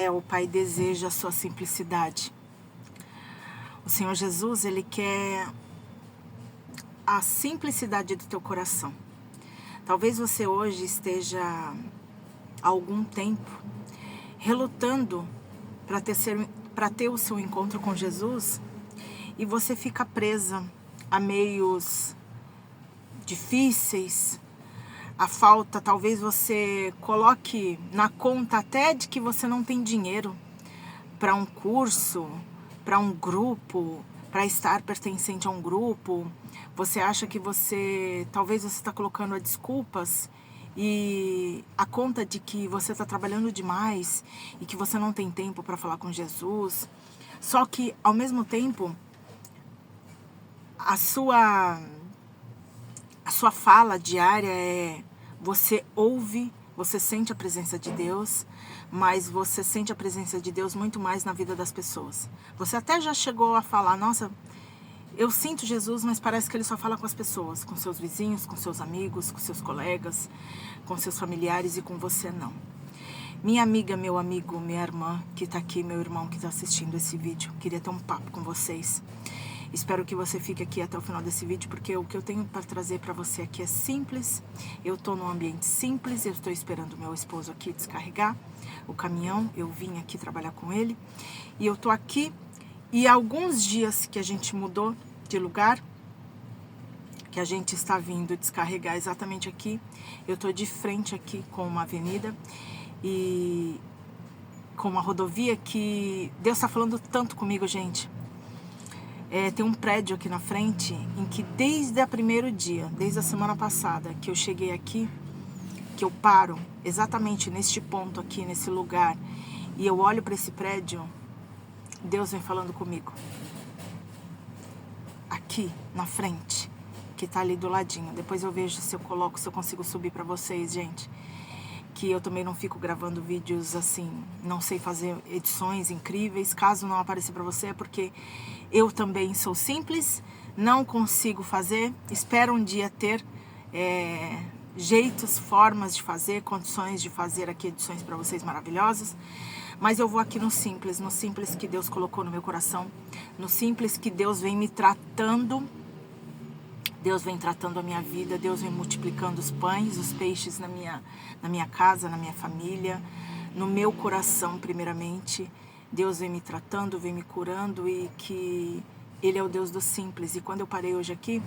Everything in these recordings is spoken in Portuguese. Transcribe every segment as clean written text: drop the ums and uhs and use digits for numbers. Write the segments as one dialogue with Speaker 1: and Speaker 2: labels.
Speaker 1: O Pai deseja a sua simplicidade. O Senhor Jesus, Ele quer a simplicidade do teu coração. Talvez você hoje esteja há algum tempo relutando para ter o seu encontro com Jesus e você fica presa a meios difíceis, a falta, talvez você coloque na conta até de que você não tem dinheiro para um curso, para um grupo, para estar pertencente a um grupo. Você acha que talvez você está colocando a desculpas e a conta de que você está trabalhando demais e que você não tem tempo para falar com Jesus. Só que, ao mesmo tempo, a sua fala diária você ouve, você sente a presença de Deus, mas você sente a presença de Deus muito mais na vida das pessoas. Você até já chegou a falar, nossa, eu sinto Jesus, mas parece que Ele só fala com as pessoas, com seus vizinhos, com seus amigos, com seus colegas, com seus familiares e com você não. Minha amiga, meu amigo, minha irmã que está aqui, meu irmão que está assistindo esse vídeo, queria ter um papo com vocês. Espero que você fique aqui até o final desse vídeo, porque o que eu tenho para trazer para você aqui é simples. Eu estou num ambiente simples, eu estou esperando o meu esposo aqui descarregar o caminhão. Eu vim aqui trabalhar com ele e eu estou aqui. E há alguns dias que a gente mudou de lugar, que a gente está vindo descarregar exatamente aqui. Eu estou de frente aqui com uma avenida e com uma rodovia que Deus está falando tanto comigo, gente. Tem um prédio aqui na frente em que desde o primeiro dia, desde a semana passada que eu cheguei aqui, que eu paro exatamente neste ponto aqui, nesse lugar, e eu olho para esse prédio, Deus vem falando comigo. Aqui na frente, que tá ali do ladinho. Depois eu vejo se eu consigo subir para vocês, gente. Que eu também não fico gravando vídeos assim, não sei fazer edições incríveis. Caso não apareça para você, é porque eu também sou simples, não consigo fazer. Espero um dia ter jeitos, formas de fazer, condições de fazer aqui edições para vocês maravilhosas. Mas eu vou aqui no simples que Deus colocou no meu coração, no simples que Deus vem me tratando. Deus vem tratando a minha vida, Deus vem multiplicando os pães, os peixes na minha casa, na minha família, no meu coração primeiramente. Deus vem me tratando, vem me curando e que Ele é o Deus do simples. E quando eu parei hoje aqui,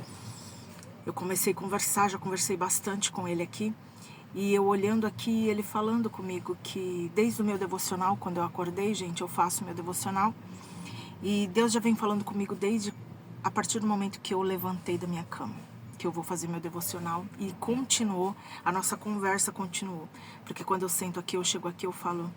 Speaker 1: eu comecei a conversar, já conversei bastante com Ele aqui. E eu olhando aqui, Ele falando comigo que desde o meu devocional, quando eu acordei, gente, eu faço meu devocional. E Deus já vem falando comigo desde a partir do momento que eu levantei da minha cama, que eu vou fazer meu devocional, e continuou, a nossa conversa continuou, porque quando eu sento aqui, eu chego aqui, eu falo,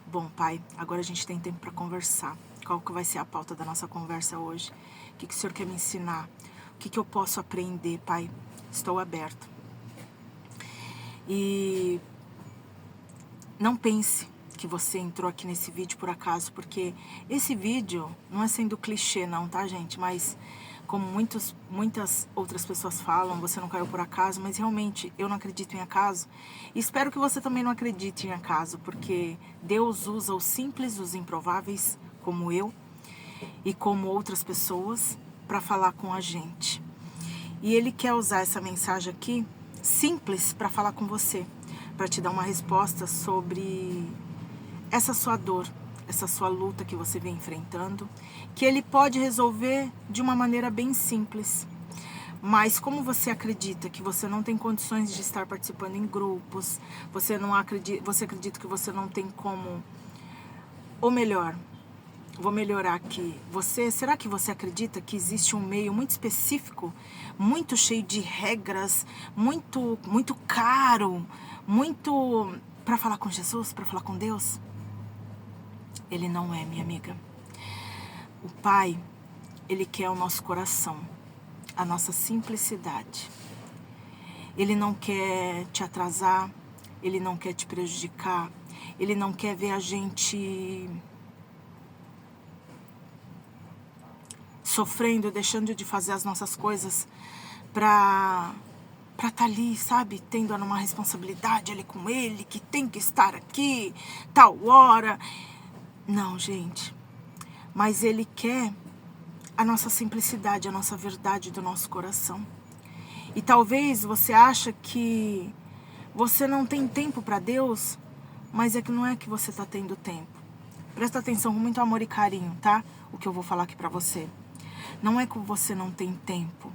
Speaker 1: bom Pai, agora a gente tem tempo para conversar, qual que vai ser a pauta da nossa conversa hoje, o que o Senhor quer me ensinar, o que eu posso aprender, Pai, estou aberto. E não pense que você entrou aqui nesse vídeo por acaso, porque esse vídeo não é sendo clichê não, tá gente, mas como muitas outras pessoas falam, você não caiu por acaso, mas realmente eu não acredito em acaso, e espero que você também não acredite em acaso, porque Deus usa os simples, os improváveis, como eu, e como outras pessoas, para falar com a gente, e Ele quer usar essa mensagem aqui, simples, para falar com você, para te dar uma resposta sobre essa sua dor, essa sua luta que você vem enfrentando, que Ele pode resolver de uma maneira bem simples. Mas como você acredita que você não tem condições de estar participando em grupos, você acredita que você não tem como, ou melhor, vou melhorar aqui, será que você acredita que existe um meio muito específico, muito cheio de regras, muito caro, muito para falar com Jesus, para falar com Deus? Ele não é, minha amiga. O Pai, Ele quer o nosso coração, a nossa simplicidade. Ele não quer te atrasar, Ele não quer te prejudicar, Ele não quer ver a gente sofrendo, deixando de fazer as nossas coisas para estar ali, sabe, tendo uma responsabilidade ali com Ele, que tem que estar aqui, tal hora. Não, gente. Mas Ele quer a nossa simplicidade, a nossa verdade do nosso coração. E talvez você acha que você não tem tempo para Deus, mas é que não é que você está tendo tempo. Presta atenção com muito amor e carinho, tá? O que eu vou falar aqui para você. Não é que você não tem tempo.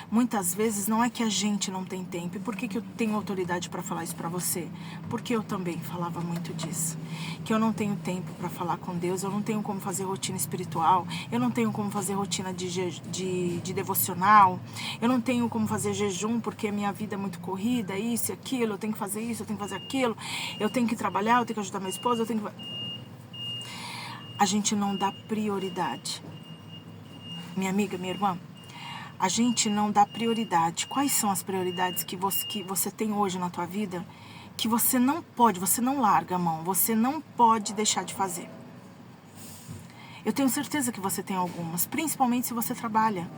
Speaker 1: Muitas vezes não é que a gente não tem tempo. E por que eu tenho autoridade para falar isso para você? Porque eu também falava muito disso. Que eu não tenho tempo para falar com Deus, eu não tenho como fazer rotina espiritual, eu não tenho como fazer rotina de devocional, eu não tenho como fazer jejum porque a minha vida é muito corrida, isso e aquilo, eu tenho que fazer isso, eu tenho que fazer aquilo, eu tenho que trabalhar, eu tenho que ajudar minha esposa, eu tenho que... A gente não dá prioridade. Minha amiga, minha irmã, a gente não dá prioridade. Quais são as prioridades que você tem hoje na tua vida que você não pode, você não larga a mão, você não pode deixar de fazer? Eu tenho certeza que você tem algumas, principalmente se você trabalha.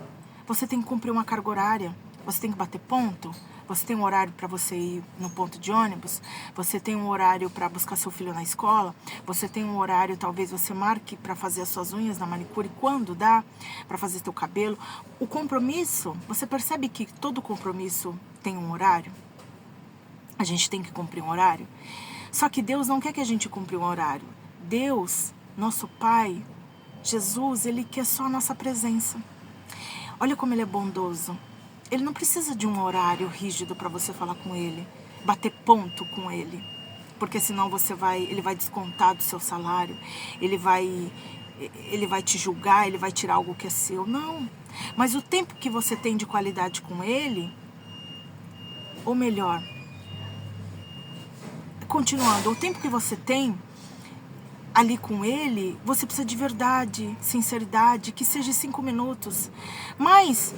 Speaker 1: Você tem que cumprir uma carga horária, você tem que bater ponto, você tem um horário para você ir no ponto de ônibus, você tem um horário para buscar seu filho na escola, você tem um horário, talvez você marque para fazer as suas unhas na manicure, quando dá, para fazer seu cabelo. O compromisso, você percebe que todo compromisso tem um horário? A gente tem que cumprir um horário. Só que Deus não quer que a gente cumpra um horário. Deus, nosso Pai, Jesus, Ele quer só a nossa presença. Olha como Ele é bondoso. Ele não precisa de um horário rígido para você falar com Ele, bater ponto com Ele. Porque senão Ele vai descontar do seu salário, Ele vai te julgar, Ele vai tirar algo que é seu. Não. Mas o tempo que você tem de qualidade com Ele, ou melhor, continuando, o tempo que você tem ali com Ele, você precisa de verdade, sinceridade, que seja 5 minutos. Mas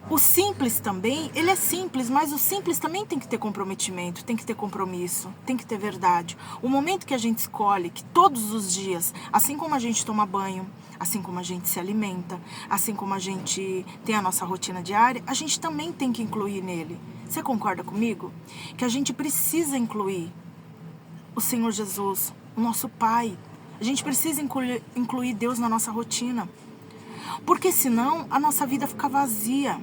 Speaker 1: o simples também, ele é simples, mas o simples também tem que ter comprometimento, tem que ter compromisso, tem que ter verdade. O momento que a gente escolhe, que todos os dias, assim como a gente toma banho, assim como a gente se alimenta, assim como a gente tem a nossa rotina diária, a gente também tem que incluir nele. Você concorda comigo? Que a gente precisa incluir o Senhor Jesus, o nosso Pai. A gente precisa incluir Deus na nossa rotina. Porque senão a nossa vida fica vazia.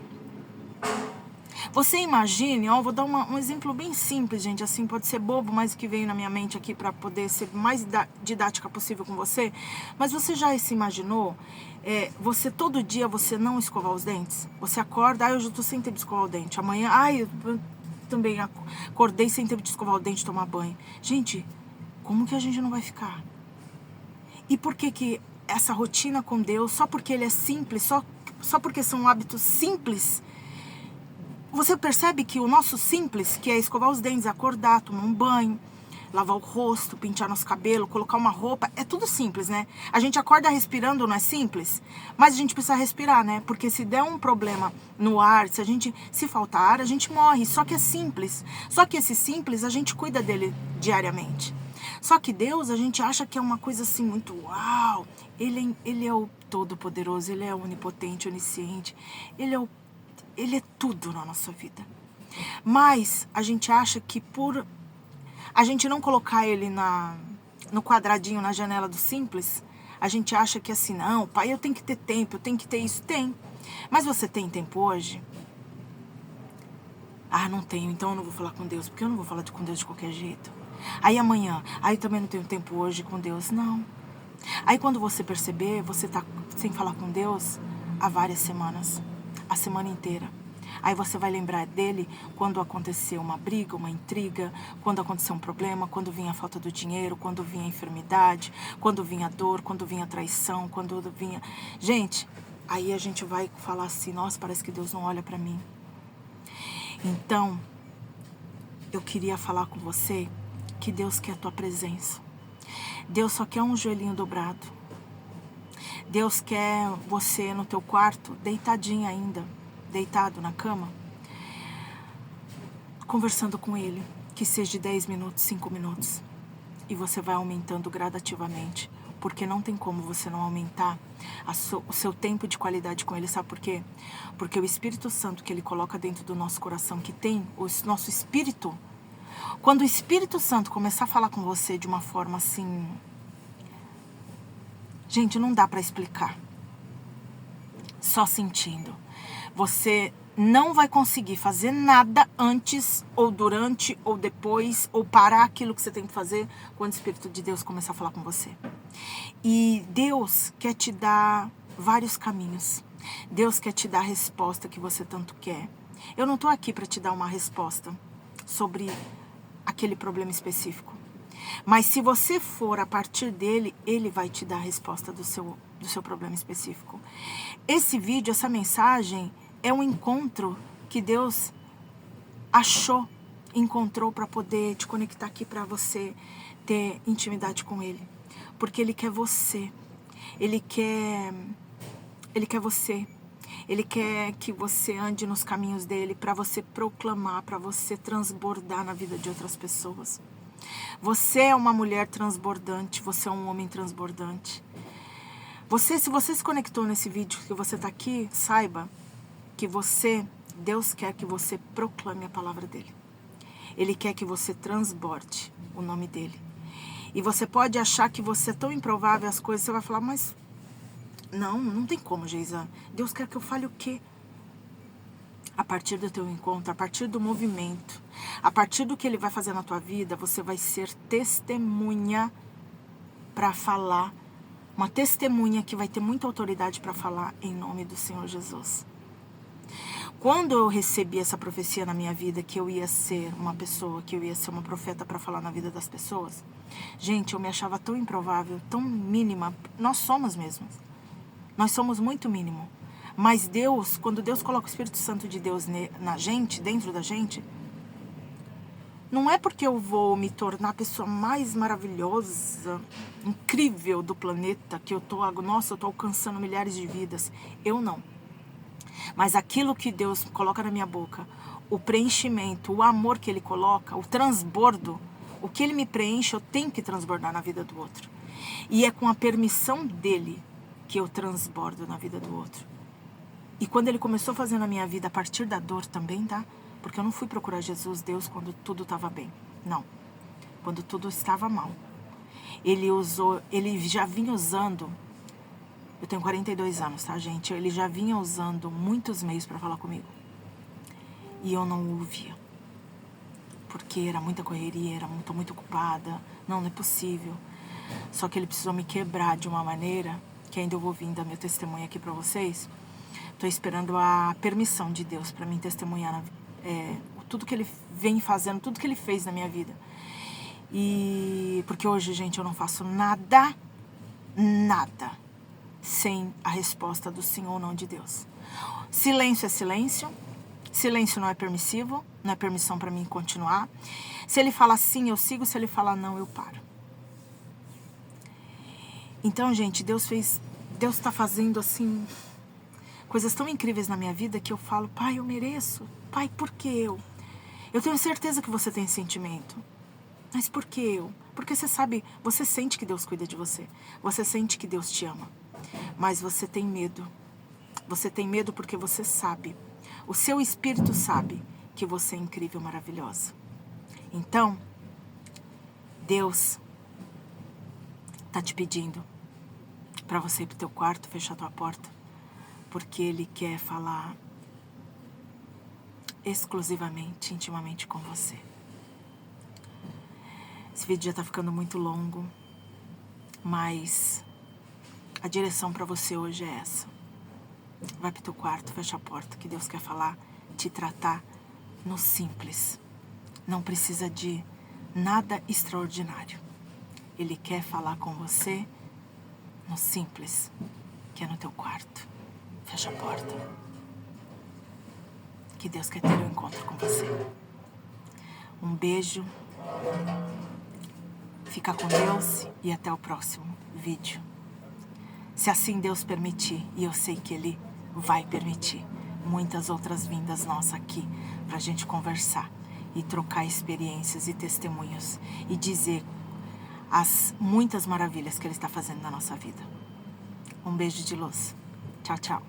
Speaker 1: Você imagine, vou dar um exemplo bem simples, gente, assim, pode ser bobo, mas que veio na minha mente aqui para poder ser mais didática possível com você. Mas você já se imaginou, você todo dia você não escovar os dentes? Você acorda, eu já tô sem tempo de escovar o dente. Amanhã, eu também acordei sem tempo de escovar o dente e tomar banho. Gente, como que a gente não vai ficar? E por que essa rotina com Deus, só porque Ele é simples, só porque são hábitos simples, você percebe que o nosso simples, que é escovar os dentes, acordar, tomar um banho, lavar o rosto, pentear nosso cabelo, colocar uma roupa, é tudo simples, né? A gente acorda respirando, não é simples? Mas a gente precisa respirar, né? Porque se der um problema no ar, se faltar ar, a gente morre. Só que é simples. Só que esse simples, a gente cuida dele diariamente. Só que Deus, a gente acha que é uma coisa assim muito uau. Ele é o Todo-Poderoso, Ele é onipotente, onisciente. Ele é tudo na nossa vida. Mas a gente acha que por a gente não colocar Ele no quadradinho, na janela do simples, a gente acha que assim, não, Pai, eu tenho que ter tempo, eu tenho que ter isso. Tem. Mas você tem tempo hoje? Não tenho, então eu não vou falar com Deus, porque eu não vou falar com Deus de qualquer jeito. Aí amanhã, eu também não tenho tempo hoje com Deus. Não. Aí quando você perceber, você tá sem falar com Deus há várias semanas, a semana inteira. Aí você vai lembrar dele quando aconteceu uma briga, uma intriga, quando aconteceu um problema, quando vinha a falta do dinheiro, quando vinha a enfermidade, quando vinha a dor, quando vinha a traição, quando vinha... Gente, aí a gente vai falar assim, nossa, parece que Deus não olha pra mim. Então, eu queria falar com você que Deus quer a tua presença. Deus só quer um joelhinho dobrado. Deus quer você no teu quarto, deitadinha ainda, deitado na cama, conversando com Ele, que seja de 10 minutos, 5 minutos. E você vai aumentando gradativamente, porque não tem como você não aumentar o seu tempo de qualidade com Ele. Sabe por quê? Porque o Espírito Santo que Ele coloca dentro do nosso coração, que tem o nosso espírito, quando o Espírito Santo começar a falar com você de uma forma assim, Gente, não dá para explicar. Só sentindo. Você não vai conseguir fazer nada antes, ou durante, ou depois, ou parar aquilo que você tem que fazer quando o Espírito de Deus começar a falar com você. E Deus quer te dar vários caminhos. Deus quer te dar a resposta que você tanto quer. Eu não estou aqui para te dar uma resposta sobre aquele problema específico. Mas se você for a partir dele, ele vai te dar a resposta do seu problema específico. Esse vídeo, essa mensagem, é um encontro que Deus encontrou para poder te conectar aqui, para você ter intimidade com ele. Porque ele quer você. Ele quer você. Ele quer que você ande nos caminhos dele, para você proclamar, para você transbordar na vida de outras pessoas. Você é uma mulher transbordante, você é um homem transbordante. Se você se conectou nesse vídeo, que você está aqui, saiba que Deus quer que você proclame a palavra dele. Ele quer que você transborde o nome dele. E você pode achar que você é tão improvável as coisas, você vai falar, mas não tem como, Geisa. Deus quer que eu fale o quê? A partir do teu encontro, a partir do movimento, a partir do que ele vai fazer na tua vida, você vai ser testemunha para falar. Uma testemunha que vai ter muita autoridade para falar em nome do Senhor Jesus. Quando eu recebi essa profecia na minha vida, que eu ia ser uma pessoa, que eu ia ser uma profeta para falar na vida das pessoas, gente, eu me achava tão improvável, tão mínima. Nós somos mesmos. Nós somos muito mínimo. Mas Deus, quando Deus coloca o Espírito Santo de Deus na gente, dentro da gente, não é porque eu vou me tornar a pessoa mais maravilhosa, incrível do planeta, que eu tô alcançando milhares de vidas. Eu não. Mas aquilo que Deus coloca na minha boca, o preenchimento, o amor que ele coloca, o transbordo, o que ele me preenche, eu tenho que transbordar na vida do outro. E é com a permissão dele que eu transbordo na vida do outro. E quando ele começou a fazer na minha vida, a partir da dor também, tá? Porque eu não fui procurar Jesus, Deus, quando tudo estava bem. Não. Quando tudo estava mal. Ele já vinha usando, eu tenho 42 anos, tá, gente? Ele já vinha usando muitos meios para falar comigo. E eu não o ouvia. Porque era muita correria, tô muito ocupada. Não é possível. Só que ele precisou me quebrar de uma maneira que ainda eu vou vir dar meu testemunho aqui para vocês. Estou esperando a permissão de Deus para mim testemunhar tudo que ele vem fazendo, tudo que ele fez na minha vida. E porque hoje, gente, eu não faço nada sem a resposta do sim ou não de Deus. Silêncio é silêncio. Silêncio não é permissivo, não é permissão para mim continuar. Se ele fala sim, eu sigo. Se ele fala não, eu paro. Então, gente, Deus está fazendo assim coisas tão incríveis na minha vida que eu falo, pai, eu mereço. Pai, por que eu? Eu tenho certeza que você tem esse sentimento. Mas por que eu? Porque você sabe, você sente que Deus cuida de você. Você sente que Deus te ama. Mas você tem medo. Você tem medo porque você sabe. O seu espírito sabe que você é incrível, maravilhosa. Então, Deus está te pedindo para você ir pro teu quarto, fechar tua porta. Porque Ele quer falar exclusivamente, intimamente com você. Esse vídeo já tá ficando muito longo, mas a direção para você hoje é essa. Vai pro teu quarto, fecha a porta, que Deus quer falar, te tratar no simples. Não precisa de nada extraordinário. Ele quer falar com você no simples, que é no teu quarto. Fecha a porta. Que Deus quer ter um encontro com você. Um beijo. Fica com Deus e até o próximo vídeo. Se assim Deus permitir, e eu sei que Ele vai permitir, muitas outras vindas nossas aqui pra gente conversar e trocar experiências e testemunhos e dizer as muitas maravilhas que Ele está fazendo na nossa vida. Um beijo de luz. Tchau, tchau.